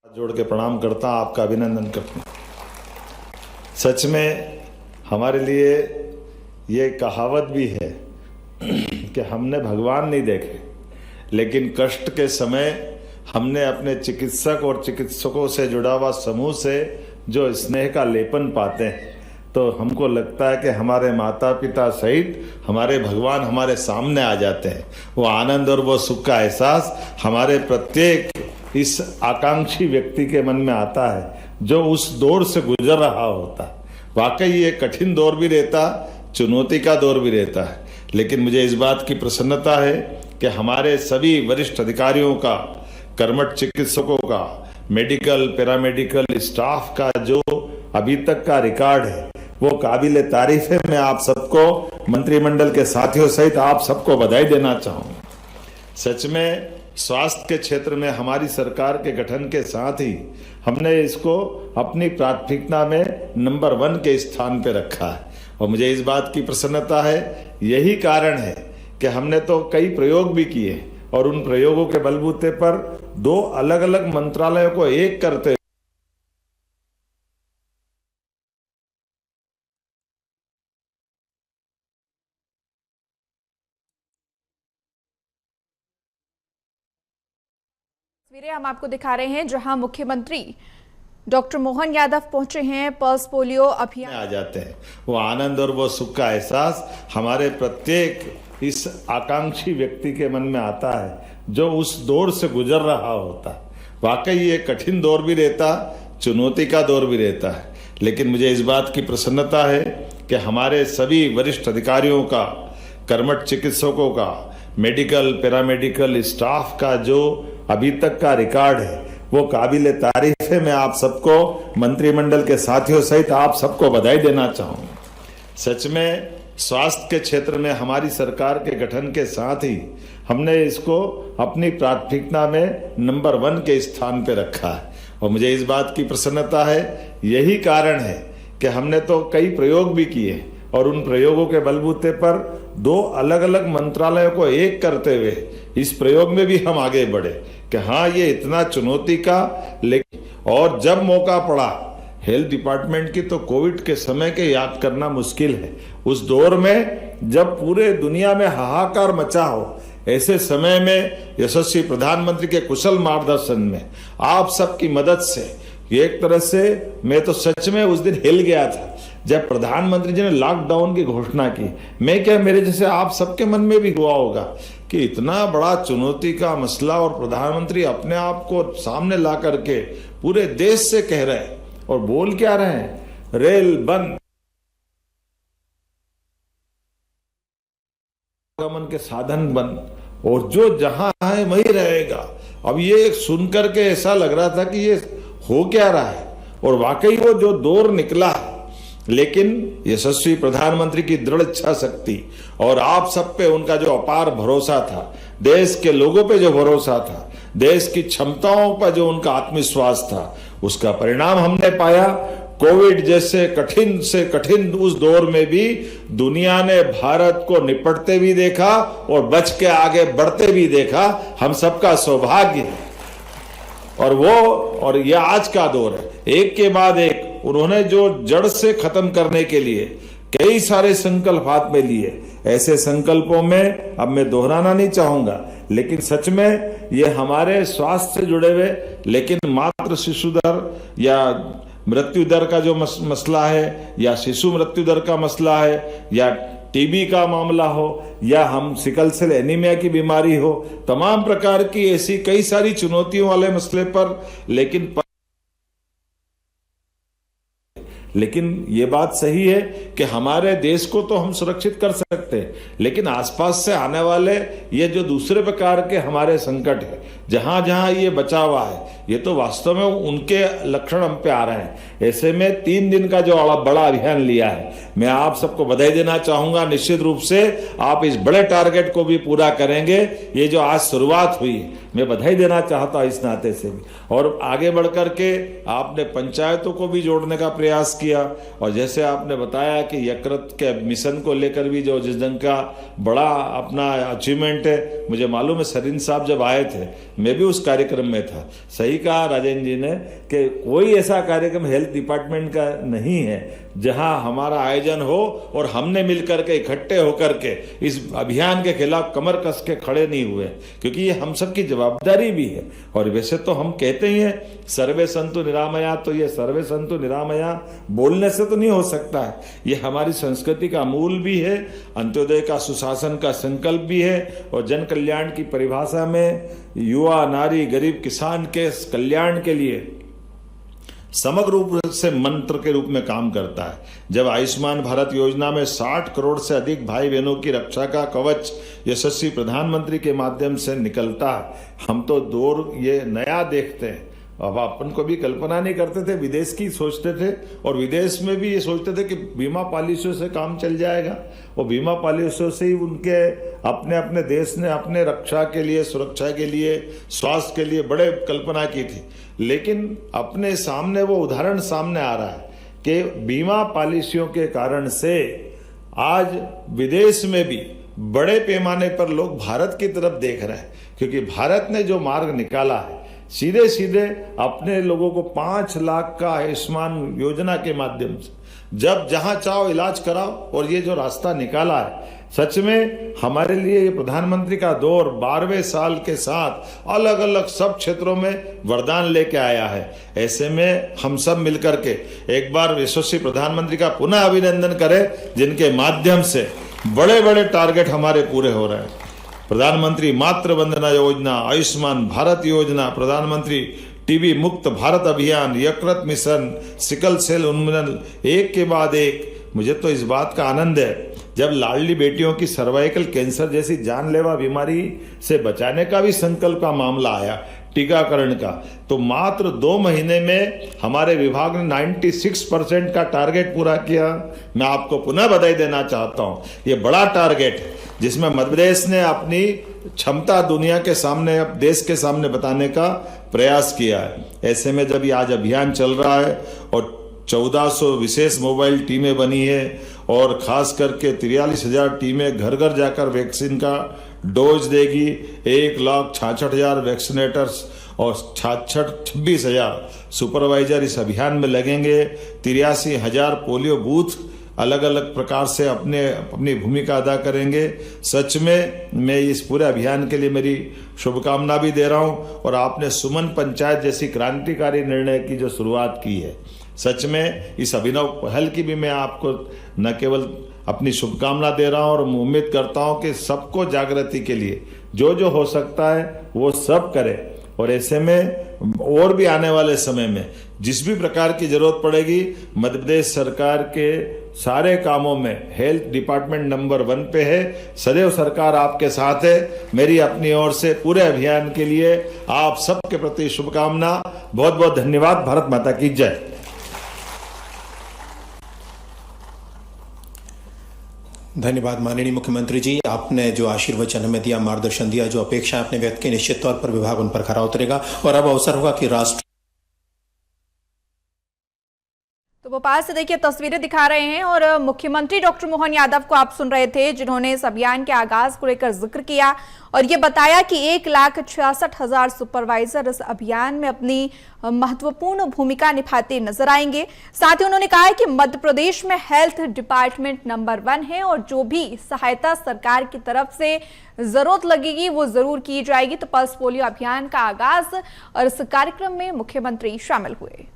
जोड़ के प्रणाम करता हूं, आपका अभिनंदन करता हूं। सच में हमारे लिए ये कहावत भी है कि हमने भगवान नहीं देखे, लेकिन कष्ट के समय हमने अपने चिकित्सक और चिकित्सकों से जुड़ा हुआ समूह से जो स्नेह का लेपन पाते हैं, तो हमको लगता है कि हमारे माता पिता सहित हमारे भगवान हमारे सामने आ जाते हैं। वो आनंद और वो सुख का एहसास हमारे प्रत्येक इस आकांक्षी व्यक्ति के मन में आता है जो उस दौर से गुजर रहा होता है। वाकई ये कठिन दौर भी रहता, चुनौती का दौर भी रहता है, लेकिन मुझे इस बात की प्रसन्नता है कि हमारे सभी वरिष्ठ अधिकारियों का, कर्मठ चिकित्सकों का, मेडिकल पैरामेडिकल स्टाफ का जो अभी तक का रिकॉर्ड है वो काबिले तारीफ है। मैं आप सबको, मंत्रिमंडल के साथियों सहित आप सबको बधाई देना चाहूँगा। सच में स्वास्थ्य के क्षेत्र में हमारी सरकार के गठन के साथ ही हमने इसको अपनी प्राथमिकता में नंबर 1 के स्थान पे रखा है, और मुझे इस बात की प्रसन्नता है। यही कारण है कि हमने तो कई प्रयोग भी किए और उन प्रयोगों के बलबूते पर 2 अलग अलग मंत्रालयों को एक करते तस्वीरें हम आपको दिखा रहे हैं जहां मुख्यमंत्री डॉक्टर मोहन यादव पहुंचे हैं। पल्स पोलियो अभियान आ जाते हैं। वो आनंद और वो सुख का एहसास हमारे प्रत्येक इस आकांक्षी व्यक्ति के मन में आता है जो उस दौर से गुजर रहा होता है। वाकई ये कठिन दौर भी रहता, चुनौती का दौर भी रहता है, लेकिन मुझे इस बात की प्रसन्नता है कि हमारे सभी वरिष्ठ अधिकारियों का, कर्मठ चिकित्सकों का, मेडिकल पैरामेडिकल स्टाफ का जो अभी तक का रिकॉर्ड है वो काबिले तारीफ है। मैं आप सबको, मंत्रिमंडल के साथियों सहित आप सबको बधाई देना चाहूँगा। सच में स्वास्थ्य के क्षेत्र में हमारी सरकार के गठन के साथ ही हमने इसको अपनी प्राथमिकता में नंबर 1 के स्थान पे रखा है, और मुझे इस बात की प्रसन्नता है। यही कारण है कि हमने तो कई प्रयोग भी किए और उन प्रयोगों के बलबूते पर 2 अलग अलग मंत्रालयों को एक करते हुए इस प्रयोग में भी हम आगे बढ़े कि हाँ, ये इतना चुनौती का, लेकिन और जब मौका पड़ा हेल्थ डिपार्टमेंट की, तो कोविड के समय के याद करना मुश्किल है। उस दौर में जब पूरे दुनिया में हाहाकार मचा हो, ऐसे समय में यशस्वी प्रधानमंत्री के कुशल मार्गदर्शन में, आप सबकी मदद से, एक तरह से मैं तो सच में उस दिन हिल गया था जब प्रधानमंत्री जी ने लॉकडाउन की घोषणा की। मैं क्या, मेरे जैसे आप सबके मन में भी हुआ होगा कि इतना बड़ा चुनौती का मसला और प्रधानमंत्री अपने आप को सामने ला करके पूरे देश से कह रहे हैं, और बोल क्या रहे हैं, रेल बंद, आवागमन के साधन बंद, और जो जहां है वही रहेगा। अब ये सुनकर के ऐसा लग रहा था कि ये हो क्या रहा है, और वाकई वो जो दौर निकला, लेकिन यशस्वी प्रधानमंत्री की दृढ़ इच्छा शक्ति और आप सब पे उनका जो अपार भरोसा था, देश के लोगों पे जो भरोसा था, देश की क्षमताओं पर जो उनका आत्मविश्वास था, उसका परिणाम हमने पाया। कोविड जैसे कठिन से कठिन उस दौर में भी दुनिया ने भारत को निपटते भी देखा और बच के आगे बढ़ते भी देखा। हम सबका सौभाग्य है। और ये आज का दौर है, एक के बाद एक उन्होंने जो जड़ से खत्म करने के लिए कई सारे संकल्प हाथ में लिए। ऐसे संकल्पों में अब मैं दोहराना नहीं चाहूंगा, लेकिन सच में ये हमारे स्वास्थ्य से जुड़े हुए, लेकिन मातृ शिशु दर या मृत्यु दर का जो मसला है, या शिशु मृत्यु दर का मसला है, या टीबी का मामला हो, या हम सिकल सेल एनीमिया की बीमारी हो, तमाम प्रकार की ऐसी कई सारी चुनौतियों वाले मसले पर, लेकिन ये बात सही है कि हमारे देश को तो हम सुरक्षित कर सकते हैं, लेकिन आसपास से आने वाले ये जो दूसरे प्रकार के हमारे संकट है, जहां जहां ये बचा हुआ है, ये तो वास्तव में उनके लक्षण हम पे आ रहे हैं। ऐसे में 3 दिन का जो बड़ा अभियान लिया है, मैं आप सबको बधाई देना चाहूंगा। निश्चित रूप से आप इस बड़े टारगेट को भी पूरा करेंगे। ये जो आज शुरुआत हुई, मैं बधाई देना चाहता हूं इस नाते से भी। और आगे बढ़ करके आपने पंचायतों को भी जोड़ने का प्रयास किया। किया। और जैसे आपने बताया कि यकृत के मिशन को लेकर भी जो जिस ढंग का बड़ा अपना अचीवमेंट है, मुझे मालूम है सरीन साहब जब आए थे मैं भी उस कार्यक्रम में था। सही कहा राजेंद्र जी ने कि कोई ऐसा कार्यक्रम हेल्थ डिपार्टमेंट का नहीं है जहां हमारा आयोजन हो और हमने मिलकर के इकट्ठे होकर के इस अभियान के खिलाफ कमर कस के खड़े नहीं हुए, क्योंकि ये हम सब की जवाबदारी भी है। और वैसे तो हम कहते ही हैं सर्वे संतु निरामया, तो ये सर्वे संतु निरामया बोलने से तो नहीं हो सकता है, ये हमारी संस्कृति का मूल भी है, अंत्योदय का सुशासन का संकल्प भी है। और जन कल्याण की परिभाषा में युवा, नारी, गरीब, किसान के कल्याण के लिए समग्र रूप से मंत्र के रूप में काम करता है। जब आयुष्मान भारत योजना में 60 करोड़ से अधिक भाई बहनों की रक्षा का कवच यशस्वी प्रधानमंत्री के माध्यम से निकलता है, हम तो दौर ये नया देखते हैं। अब अपन को भी कल्पना नहीं करते थे, विदेश की सोचते थे और विदेश में भी ये सोचते थे कि बीमा पॉलिसियों से काम चल जाएगा और बीमा पॉलिसियों से ही उनके अपने अपने देश ने अपने रक्षा के लिए, सुरक्षा के लिए, स्वास्थ्य के लिए बड़े कल्पना की थी। लेकिन अपने सामने वो उदाहरण सामने आ रहा है कि बीमा पॉलिसियों के कारण से आज विदेश में भी बड़े पैमाने पर लोग भारत की तरफ देख रहे हैं, क्योंकि भारत ने जो मार्ग निकाला है सीधे सीधे अपने लोगों को 5 लाख का आयुष्मान योजना के माध्यम से जब जहां चाहो इलाज कराओ, और ये जो रास्ता निकाला है सच में हमारे लिए ये प्रधानमंत्री का दौर 12वें साल के साथ अलग अलग सब क्षेत्रों में वरदान लेके आया है। ऐसे में हम सब मिलकर के एक बार यशस्वी प्रधानमंत्री का पुनः अभिनंदन करें, जिनके माध्यम से बड़े बड़े टारगेट हमारे पूरे हो रहे हैं। प्रधानमंत्री मातृ वंदना योजना, आयुष्मान भारत योजना, प्रधानमंत्री टीबी मुक्त भारत अभियान, यकृत मिशन, सिकल सेल उन्मूलन, एक के बाद एक। मुझे तो इस बात का आनंद है जब लाडली बेटियों की सर्वाइकल कैंसर जैसी जानलेवा बीमारी से बचाने का भी संकल्प का मामला आया, टीकाकरण का, तो मात्र 2 महीने में हमारे विभाग ने 96% का टारगेट पूरा किया। मैं आपको पुनः बधाई देना चाहता हूं। ये बड़ा टारगेट है जिसमें मध्य प्रदेश ने अपनी क्षमता दुनिया के सामने, देश के सामने बताने का प्रयास किया है। ऐसे में जब ये आज अभियान चल रहा है और 1400 विशेष मोबाइल टीमें बनी है और खास करके 43,000 टीमें घर घर जाकर वैक्सीन का डोज देगी, 1,66,000 वैक्सीनेटर्स और 26,000 सुपरवाइजर इस अभियान में लगेंगे। 83,000 पोलियो बूथ अलग अलग प्रकार से अपनी भूमिका अदा करेंगे। सच में मैं इस पूरे अभियान के लिए मेरी शुभकामना भी दे रहा हूं। और आपने सुमन पंचायत जैसी क्रांतिकारी निर्णय की जो शुरुआत की है, सच में इस अभिनव पहल की भी मैं आपको न केवल अपनी शुभकामना दे रहा हूं और उम्मीद करता हूं कि सबको जागृति के लिए जो जो हो सकता है वो सब करे। और ऐसे में और भी आने वाले समय में जिस भी प्रकार की जरूरत पड़ेगी, मध्य प्रदेश सरकार के सारे कामों में हेल्थ डिपार्टमेंट नंबर 1 पे है। सदैव सरकार आपके साथ है। मेरी अपनी ओर से पूरे अभियान के लिए आप सबके प्रति शुभकामना। बहुत बहुत धन्यवाद। भारत माता की जय। धन्यवाद माननीय मुख्यमंत्री जी, आपने जो आशीर्वचन हमें दिया, मार्गदर्शन दिया, जो अपेक्षा आपने व्यक्त की, निश्चित तौर पर विभाग उन पर खरा उतरेगा। और अब अवसर होगा कि राष्ट्र तो भोपाल से देखिए तस्वीरें दिखा रहे हैं और मुख्यमंत्री डॉक्टर मोहन यादव को आप सुन रहे थे, जिन्होंने इस अभियान के आगाज को लेकर जिक्र किया और ये बताया कि 1,66,000 सुपरवाइजर इस अभियान में अपनी महत्वपूर्ण भूमिका निभाते नजर आएंगे। साथ ही उन्होंने कहा कि मध्य प्रदेश में हेल्थ डिपार्टमेंट नंबर 1 है और जो भी सहायता सरकार की तरफ से जरूरत लगेगी वो जरूर की जाएगी। तो पल्स पोलियो अभियान का आगाज और इस कार्यक्रम में मुख्यमंत्री शामिल हुए।